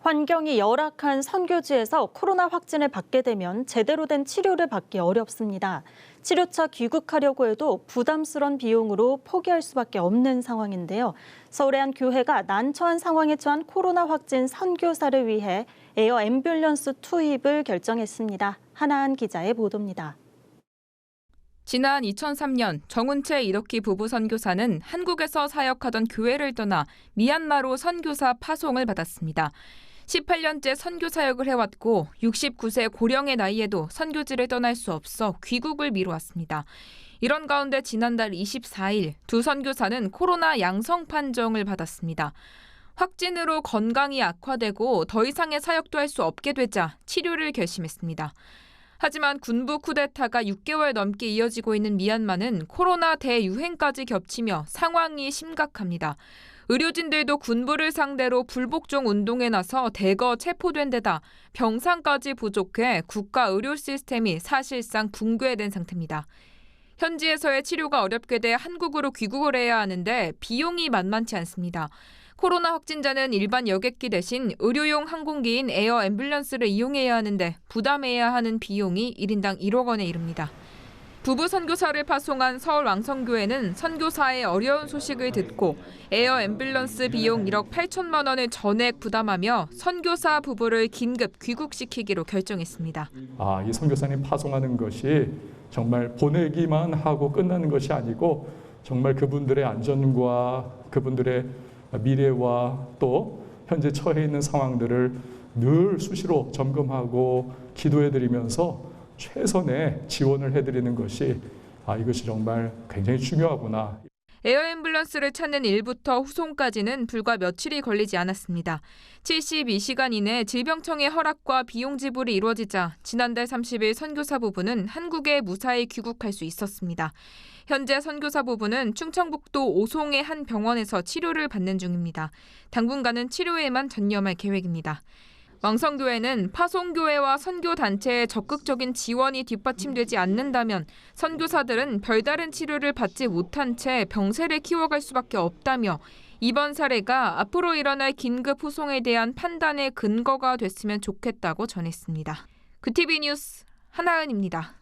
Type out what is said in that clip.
환경이 열악한 선교지에서 코로나 확진을 받게 되면 제대로 된 치료를 받기 어렵습니다. 치료차 귀국하려고 해도 부담스러운 비용으로 포기할 수밖에 없는 상황인데요. 서울의 한 교회가 난처한 상황에 처한 코로나 확진 선교사를 위해 에어 앰뷸런스 투입을 결정했습니다. 하나한 기자의 보도입니다. 지난 2003년 정운채 이덕희 부부 선교사는 한국에서 사역하던 교회를 떠나 미얀마로 선교사 파송을 받았습니다. 18년째 선교 사역을 해왔고 69세 고령의 나이에도 선교지를 떠날 수 없어 귀국을 미뤄왔습니다. 이런 가운데 지난달 24일 두 선교사는 코로나 양성 판정을 받았습니다. 확진으로 건강이 악화되고 더 이상의 사역도 할 수 없게 되자 치료를 결심했습니다. 하지만 군부 쿠데타가 6개월 넘게 이어지고 있는 미얀마는 코로나 대유행까지 겹치며 상황이 심각합니다. 의료진들도 군부를 상대로 불복종 운동에 나서 대거 체포된 데다 병상까지 부족해 국가 의료 시스템이 사실상 붕괴된 상태입니다. 현지에서의 치료가 어렵게 돼 한국으로 귀국을 해야 하는데 비용이 만만치 않습니다. 코로나 확진자는 일반 여객기 대신 의료용 항공기인 에어 앰뷸런스를 이용해야 하는데 부담해야 하는 비용이 1인당 1억 원에 이릅니다. 부부 선교사를 파송한 서울 왕성교회는 선교사의 어려운 소식을 듣고 에어 앰뷸런스 비용 1억 8천만 원을 전액 부담하며 선교사 부부를 긴급 귀국시키기로 결정했습니다. 이 선교사님 파송하는 것이 정말 보내기만 하고 끝나는 것이 아니고 정말 그분들의 안전과 그분들의 미래와 또 현재 처해 있는 상황들을 늘 수시로 점검하고 기도해드리면서 최선의 지원을 해드리는 것이 이것이 정말 굉장히 중요하구나. 에어 앰뷸런스를 찾는 일부터 후송까지는 불과 며칠이 걸리지 않았습니다. 72시간 이내 질병청의 허락과 비용 지불이 이루어지자 지난달 30일 선교사 부부는 한국에 무사히 귀국할 수 있었습니다. 현재 선교사 부부는 충청북도 오송의 한 병원에서 치료를 받는 중입니다. 당분간은 치료에만 전념할 계획입니다. 왕성교회는 파송교회와 선교단체의 적극적인 지원이 뒷받침되지 않는다면 선교사들은 별다른 치료를 받지 못한 채 병세를 키워갈 수밖에 없다며 이번 사례가 앞으로 일어날 긴급 후송에 대한 판단의 근거가 됐으면 좋겠다고 전했습니다. 그 TV 뉴스 한하은입니다.